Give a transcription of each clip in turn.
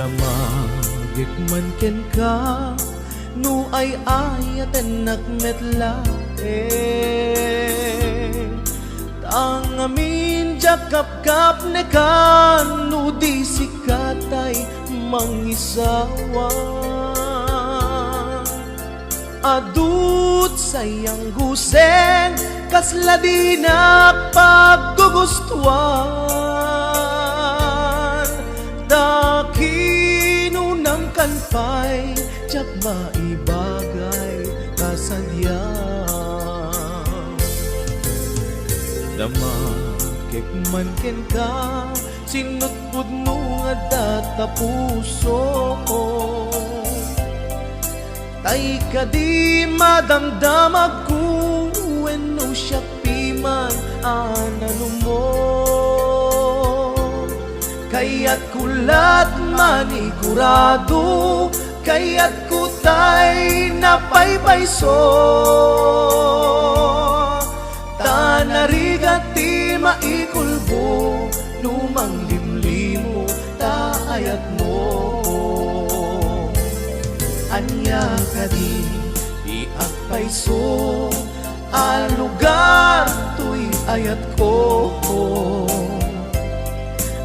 Damagit man ken ka no ay ayaten nakmetla Tang amin jakap-kap ne kan no di sikatay mangisawa Adut sayang guseng kasla di na paggugustuhan Dakinunang kanpay jak maibagay kasadya Damakik man ken ka sinutpud mo nga data puso Tay ka di madamdamag ko no siya piman anano mo Kaya't kulat manigurado Kaya't kutay napaypayso Tanarigat ti maikulbo Lumang limlimo taayat mo Anya ka di agpayso Ang lugar to'y ayat ko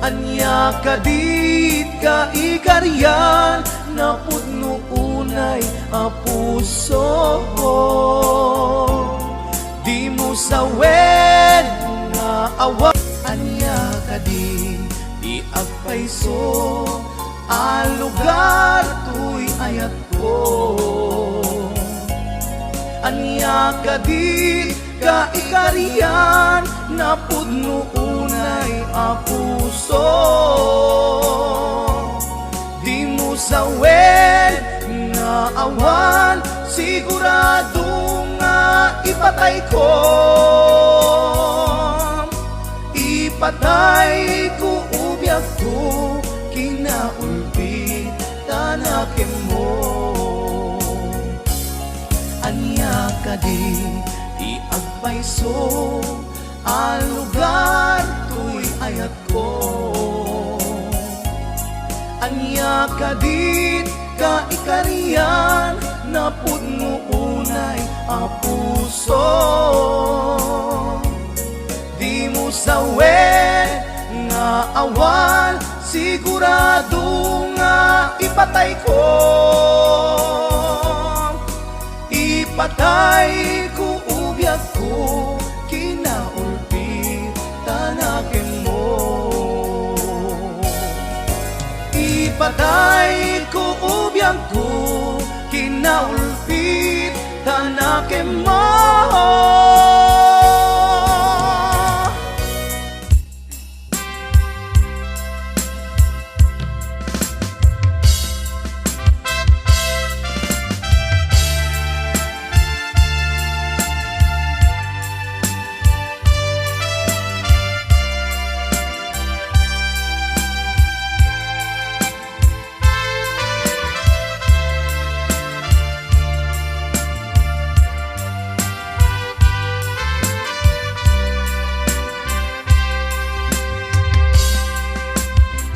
Anya ka dit ka ikaryan Na pudno unay a puso Di mo sawen nga awa Anya ka di agpayso Ang lugar to'y ayat ko Anya ka di ka ikarian na pudno unay a puso Di mo sawen nga awan sigurado nga ipatay ko Ipatay ko ubyak ko kinaulbit tanakin mo Anya ka di agpayso Ang lugar to'y ayat ko Anya ka di ka ikarian Na pudno unay a puso Di mo sawen nga awan sigurado nga ipatay ko Ipatay ko ubyak ko kinaulbit tanakin mo Ipatay ko ubyak ko kinaulbit tanakin mo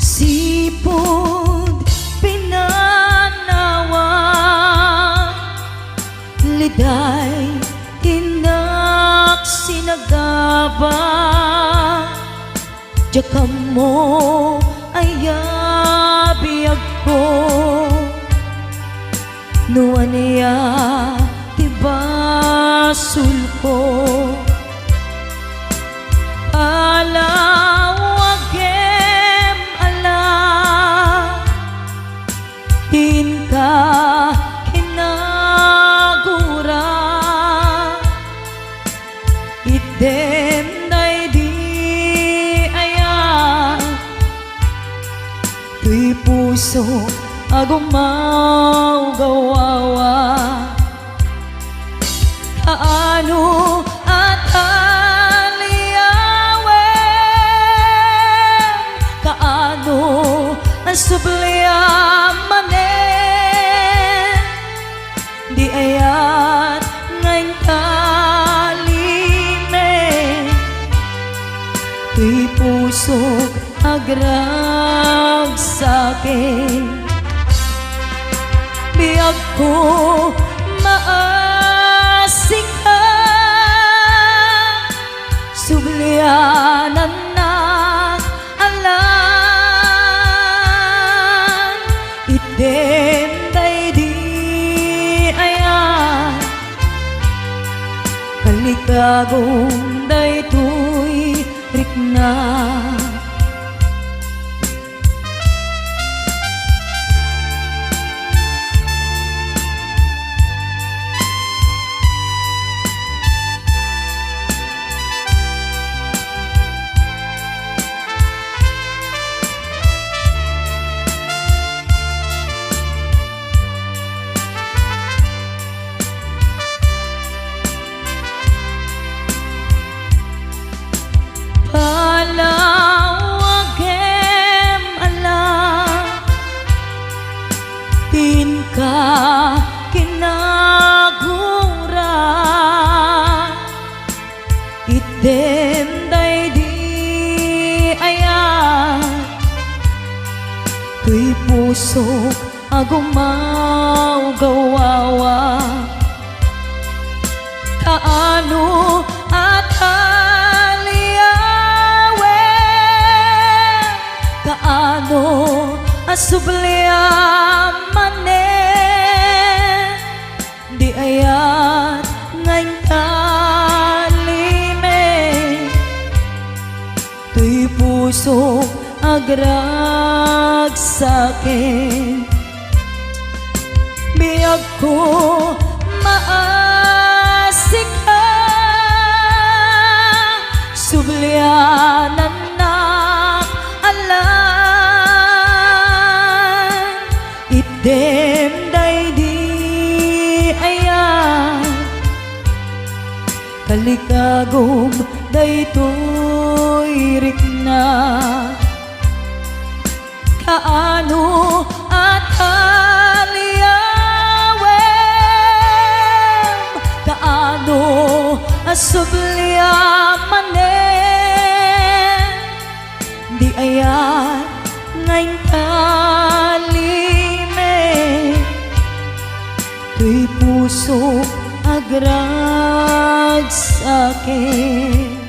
Sipod pinanawa Liday tinak sinagaba Jakam mo ayabiyag ko Nuan niya tibasul ko Alawagem ala Din ka kinagura Iten day di ayan Tuy puso agumaw gawawa Kaano at aliyawen Kaano ang subliamanen Di ayat ngayon kalime Tuy puso agraw sa'kin. Biyag ko maasik ka, sublianan na alam. Itemday di ayan, kalikagong daytoy rikna. Palawagem alam, tin ka kinaguran. Itemday di ayan, tuy pusok agumaw gawawa. Kaano at kaano asubliaman di ayat ngayon kalime. Tuy puso agrag sa'kin, biyag ko maasik ka, sublianan na alam. Itemday di ayan, kalikagom daytoy rikna. Kaano at aliyawem, kaano asubliaman di ayan ngayon kalime. Tuy puso agrag sa'kin.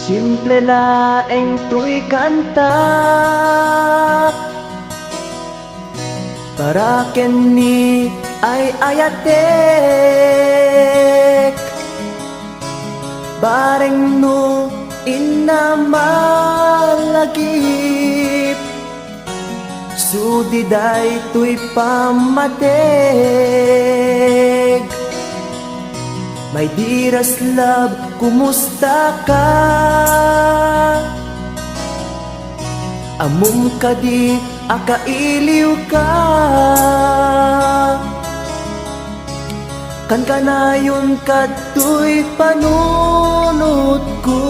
Simple laeng to'y kanta para kenni ay ayatek bareng no inamalagip sudiday to'y pamateg. My dearest love, kumusta ka? Amom ka di, akailiw ka. Kan kanayon ka to'y panunod ko.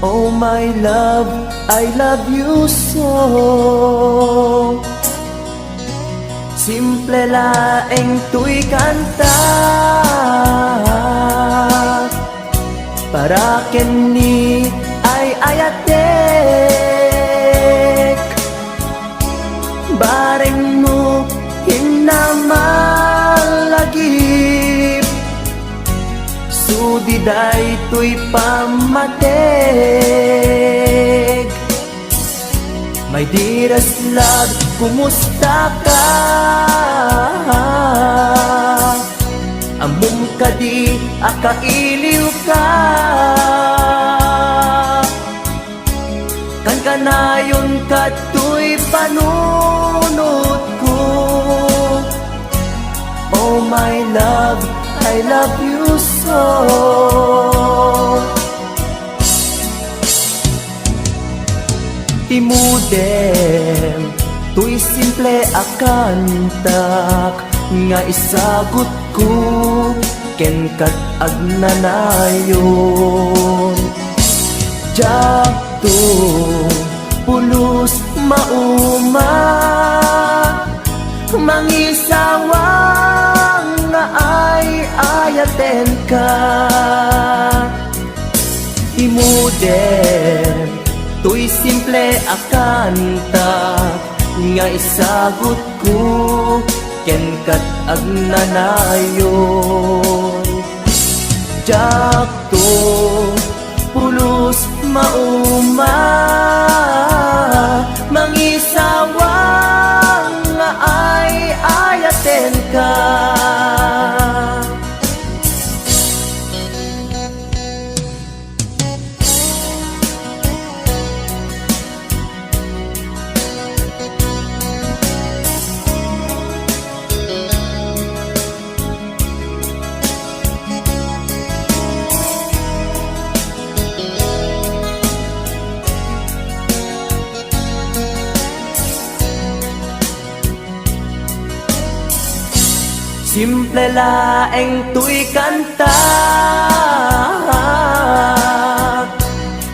Oh my love, I love you so. Simple laeng to'y kanta para kenni ay ayatek bareng mo hinamalagip sudiday to'y pamateg. My dearest love, kumusta ka? Amom ka di, akailiw ka. Kan kanayon ka to'y panunod ko. Oh my love, I love you so. Timudem, to'y simple akantak nga isagot ko ken kat agnanayon. Jakto pulos mauma mangisawang nga ay ayaten ka. Timudem, to'y simple akanta nga isagot ko ken kat agnanayon. Jakto pulos mauma mangisawang nga ay ayaten ka. Simple laeng to'y kanta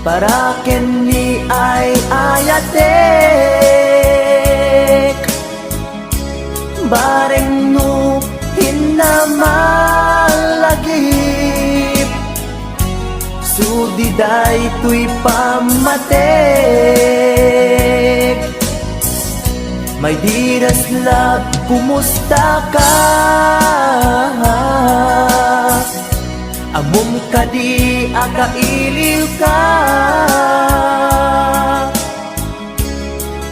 para kenni ay ayatek bareng no hinamalagip sudiday to'y pamateg. My dearest love, kumusta ka? Amom ka di, akailiw ka.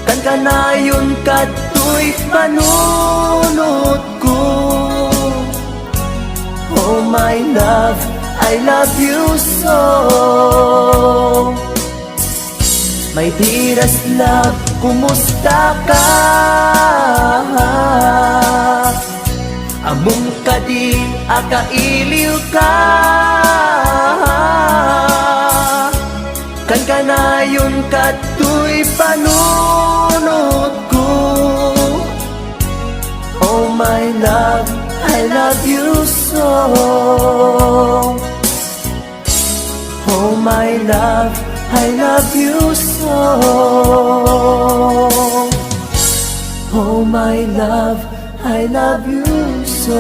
Kan kanayon ka to'y panunod ko. Oh my love, I love you so. My dearest love, kumusta ka? Amom ka di, akailiw ka. Kan kanayon ka to'y panunod ko. Oh my love, I love you so. Oh my love, I love you so. Oh my love, I love you so.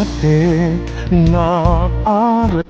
dati naarat.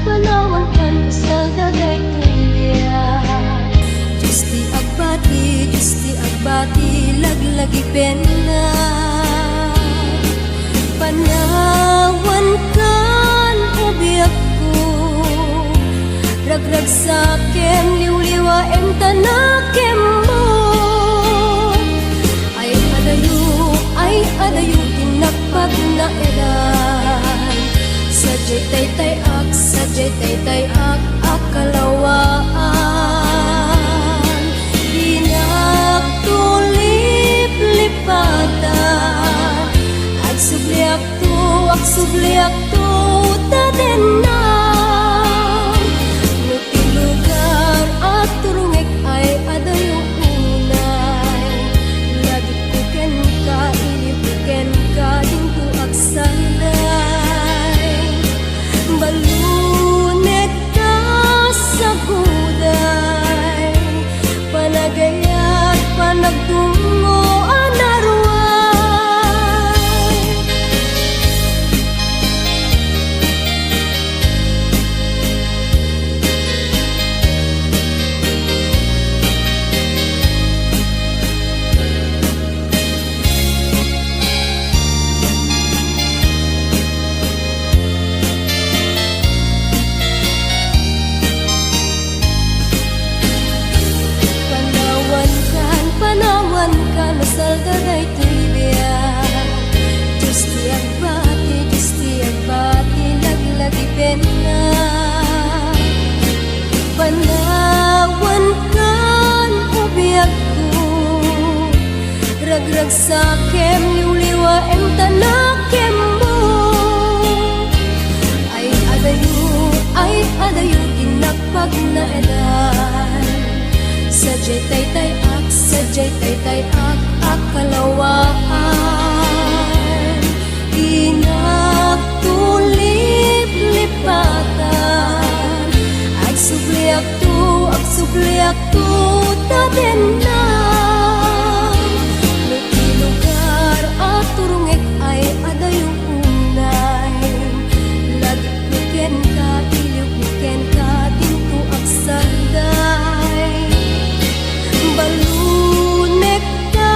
Panawan kan pasal dagay kaya Diyos ti agbati, laglagi pena Panawan kan ubiyak ko Ragrag sakem, liwliwaem tanakem mo Ay adayo, tinakpag na eran Sadyay taytay ak, akalawaan Dinagtulip lipatan Ak subliak to taden na Nutilugar at turungek ay adayo unay Lagi puken ka, ilipuken ka, dinto ak sanday Balunek ka sa guday Panagayat, panagtungo, anarway Panawan kan asal daday tuya Diyos ti agbati, laglagi pena Panawan kan ubiyak ko Ragrag sakem, liwliwaem tanakem mo Ay adayo, tinakpag na edan Sadyay taytay ak, akalawaan Dinagtulip lipatan Ak subliak to taden na Nutilugar at turungek ay adayo unay Lagi puken ka, ilipuken ka, dinto ak sanday Balunek ka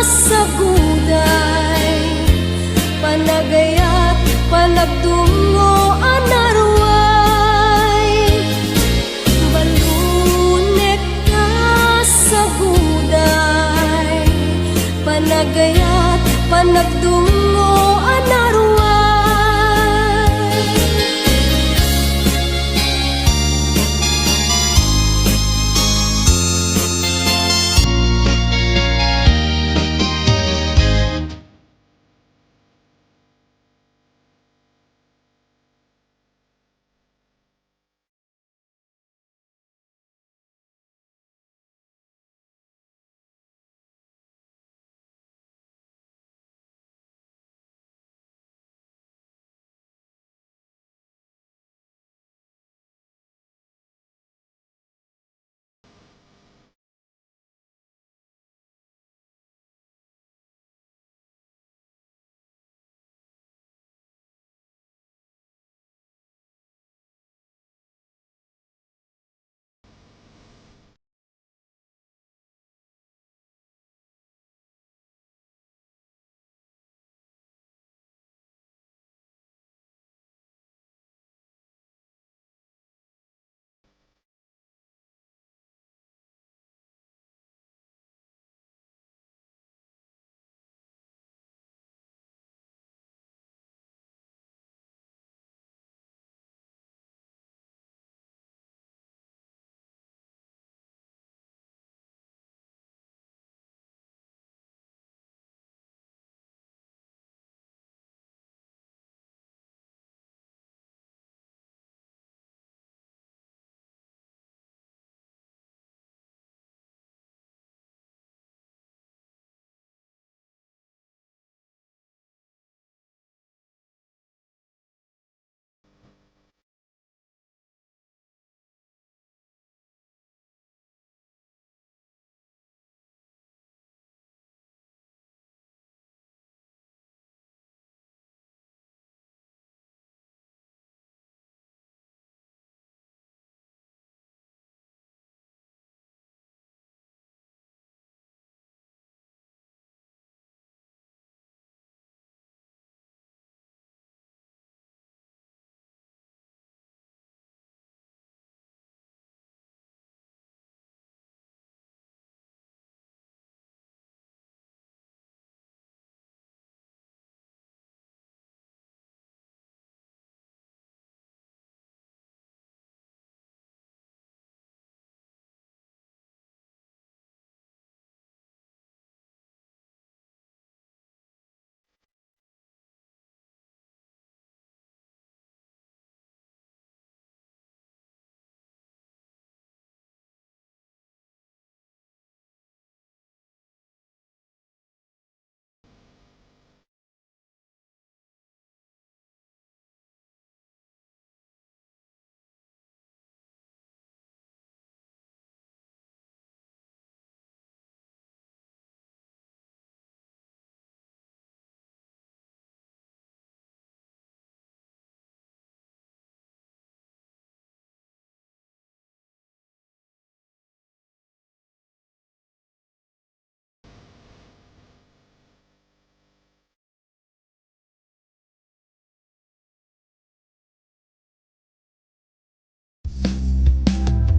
sa guday Panagayat, panagtungo, anarway Balunek ka sa guday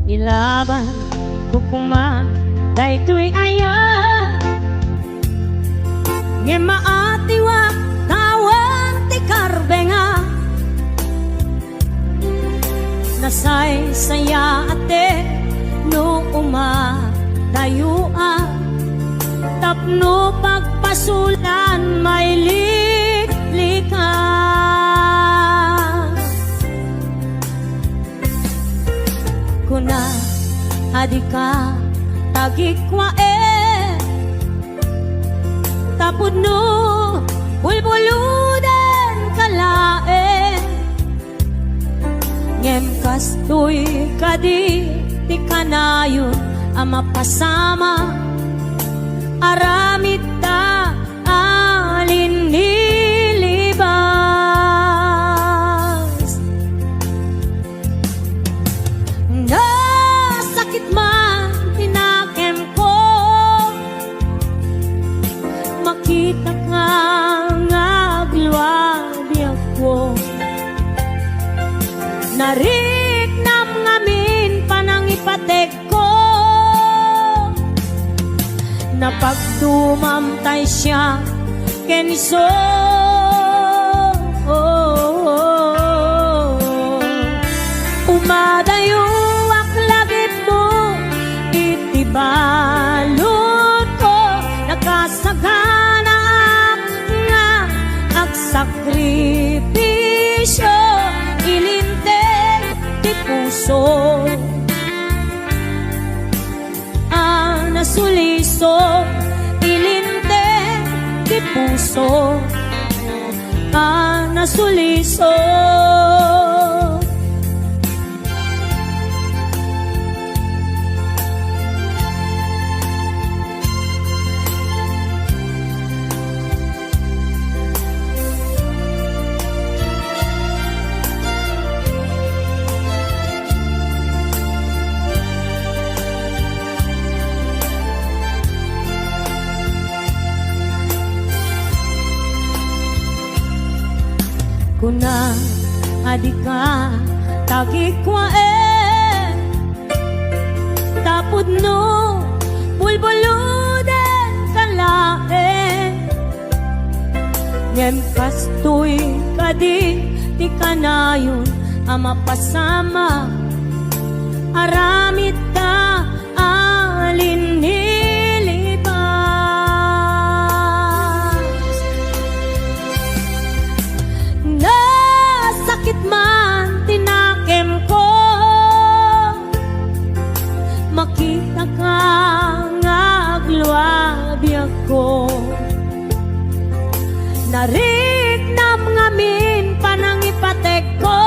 Ilaban ko kuman daytoy aya Nge maatiwa tawan ti karbenga Nasay saya ate no umadayua Tapno pagpasulan may liklika Kuna adika tagikwa Tapod no bulbuludan kalae Ngem kastoy kadi ti kanayon ama pasama aramid ta alin nilibas Nasakit man tinakem ko Makita ka nga agluwabi ako Nariknam ngamin panangipatek ko Napagdumamtay siya keniso Umadayo ak lagip mo itibalot ko Nakasagana nga ak sakripisyo Ilinteg di puso Nasuliso ilinteg di puso Nasuliso Kuna adika tagikwa Tapod no bulbuludan kalae Ngem kastoy kadi ti kanayon ama pasama Aramid ta alin Nasakit man tinakem ko Makita ka nga agluwabi ako Nariknam ngamin panangipatek ko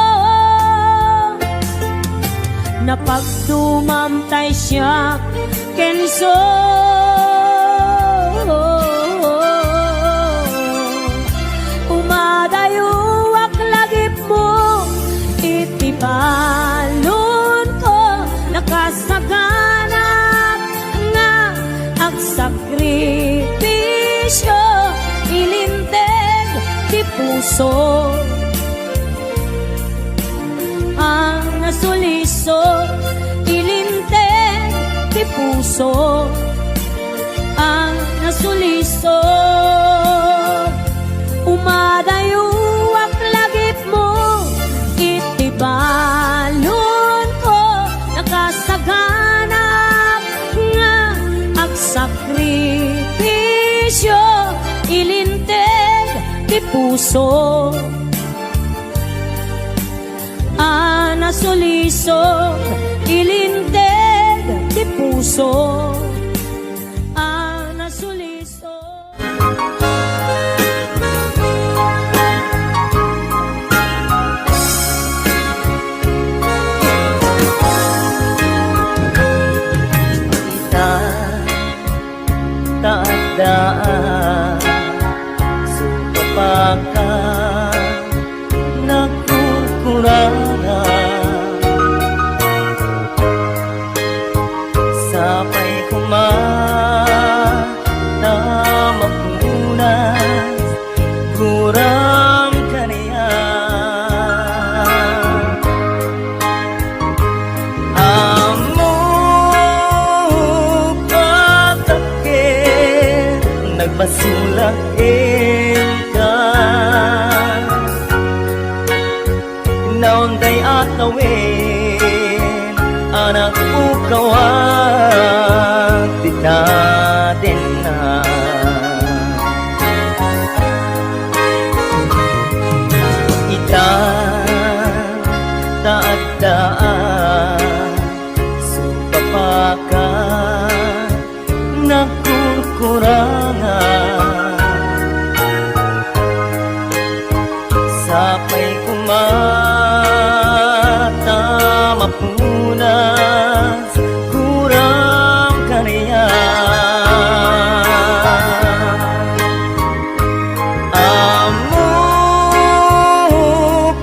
Napagdumamtay siya kenso Umadayo Itibalon ko nakasaganap nga ang sakripisyo ilinteg di puso ang nasuliso ilinteg di puso ang nasuliso umadayo Balon ko nakasaganap nga ang sakripisyo ilinteg di puso nasuliso ilinteg di puso nasuliso Taadaan Sumapaka Nagkukulana Sapay kong naunday atawin anak ukawan tita din na ita taadaan supapaka nagkukurangan sapay kumata mapunas kurang kaniya amok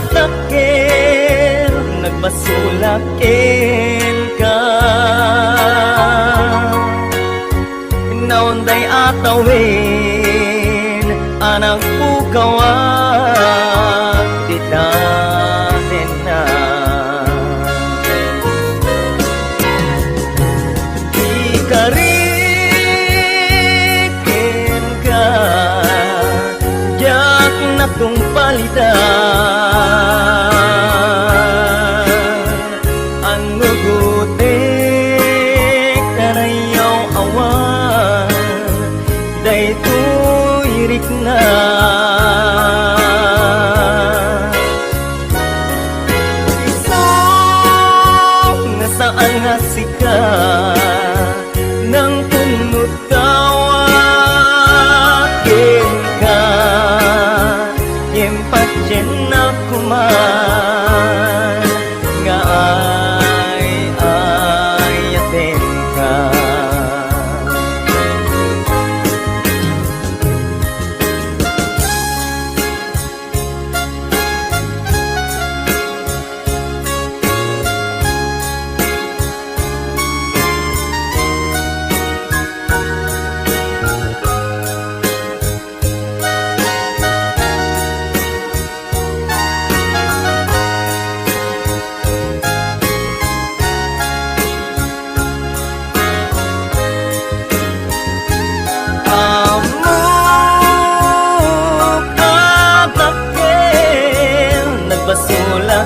atakir nagbasulakin ka naunday atawin anak ukawan tita din na di karikin ka yak na tong palitan ang nugutik kanayaw awan daytoy irik na saan nga sika nang punot tawakin ka impatyen na kuman nga ay atin ka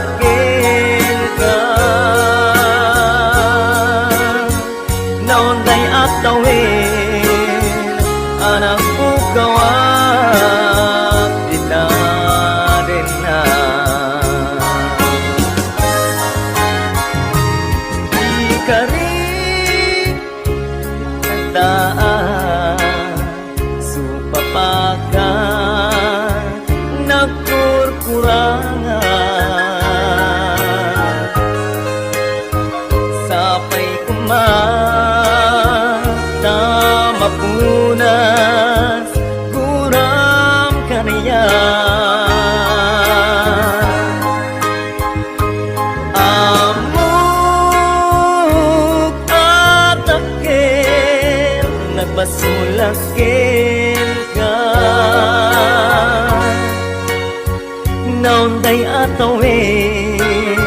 basulakin ka naunday atawin anak ukawan tita din na di karin nagdaan supapakan nagkurkurangan sapay kumata mapunas kurang kaniya amok atakir nagbasulakin ka naunday atawin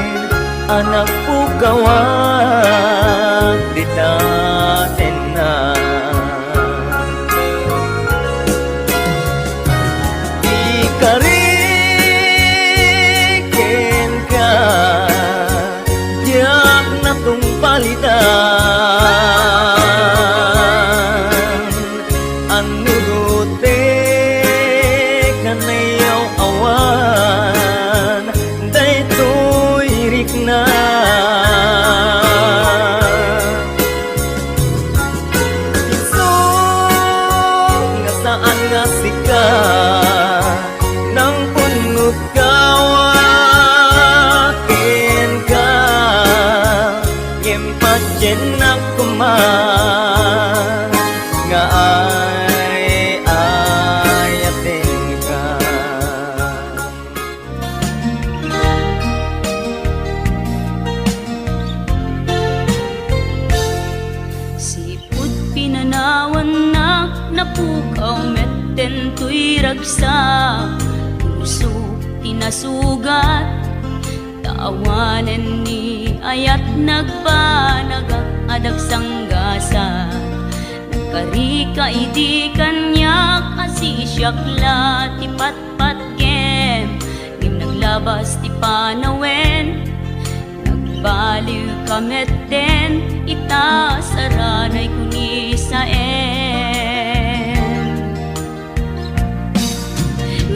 anak ukawan tita din na di karikin ka diyak na tong palitan ang nuruti kanayaw awan daytoy irik na nga saan nga sika nang punot kawakin ka impatyen na kuman nga ay atin ka Sipud pinanawan na napukaw metten tuy ragsa puso tinasugat taawanan ni ayat nagpanagak adag sanggasa nagkarika idi kanyak asisyak la tipatpat kem ngim nagla labas ti panawen, nagbaliw kamet den, ita saranay kuni saen.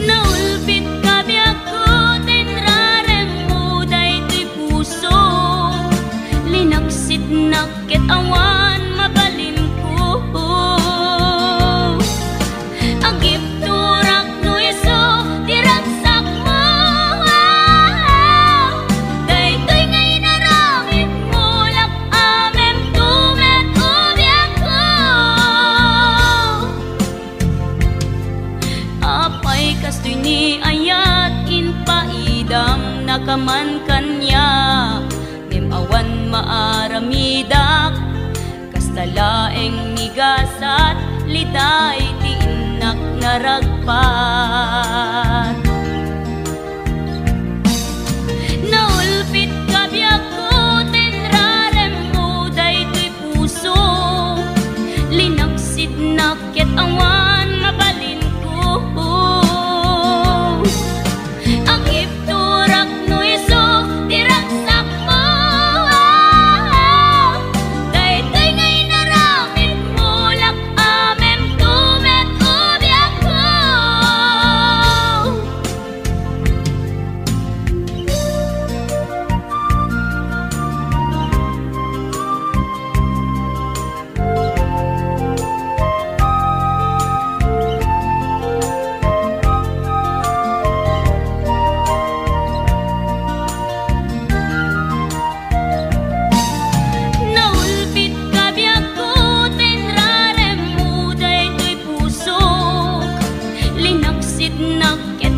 Naulpit ka biyako, tenrarem mo daytoy puso, linaksit nakit awan mabalin ko. Agip turak no iso, diragsak mo. Daytoy ngay naramit mo, lak amem tumet ubiyak ko. Apay kastoy ni ayat, inpaidam nakaman kanya, awan maaramidak, kastalaeng nigasat, liday ti inak naragpat. Naulpit ka biyako, tenrarem mo daytoy puso, linaksid nakit awan mabalin ko. Agip turak no iso, diragsak mo.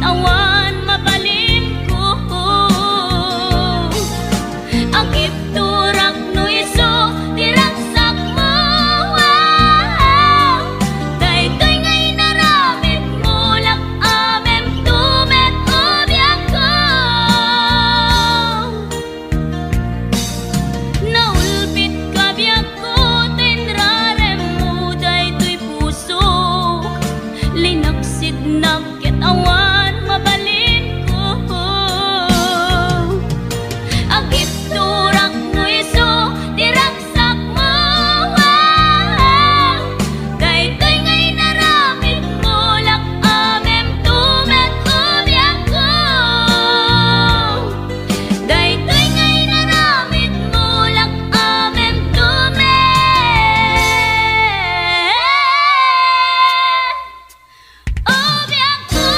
Awan mabalin ko, agip turak no iso, diragsak mo. Daytoy ngay naramit mo, lak amem tumet ubiyak ko. Naulpit ka biyako, tenrarem mo daytoy puso, linaksid nakit awan mabalin ko. Agip turak no iso, diragsak mo. Daytoy ngay naramit mo, lak amem tumet ubiyak ko. Daytoy ngay naramit mo, lak amem tumet ubiyak ko.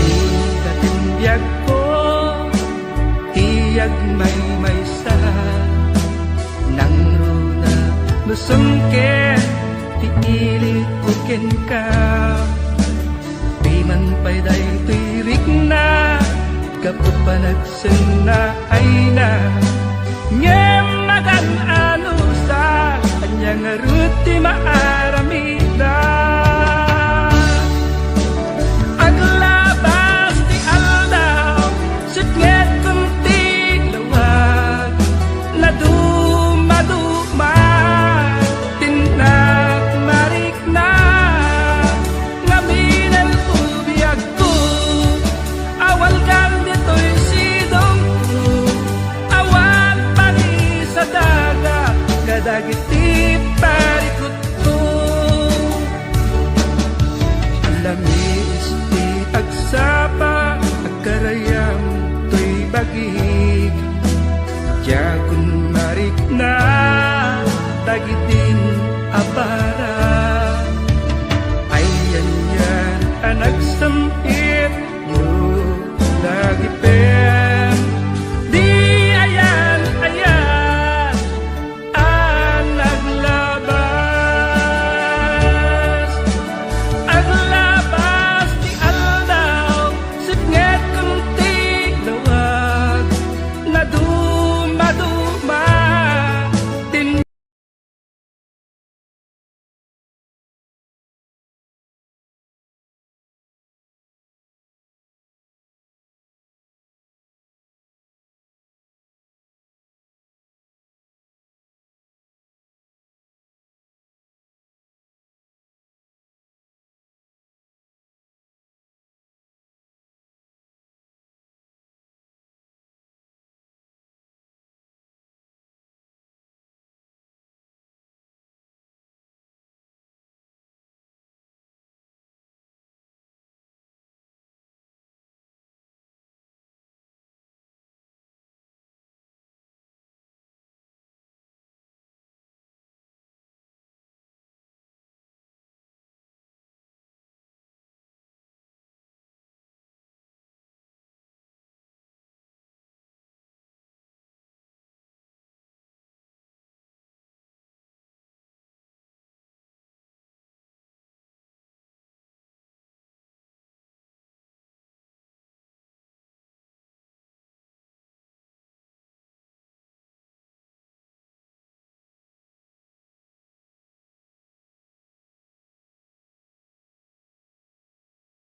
Ikatindyag ko, tiyag may sa nang runa musungken, tiilit ukin ka. Piman pa'y daytoy rikna, kapag panagsin na ay na. Ngem magan anusa, anyang aruti maaramida. Aglabas ti aldaw, sutnget kunti lawag, na dumaduma, tinag marik na, ngaminan ubiyak ko, awal kan dito'y sidong ko, awal pani sa daga, kadagiti parikot ko. Lamis ti agsapa, agkarayam to'y bagig, diyagon marik na, tagiti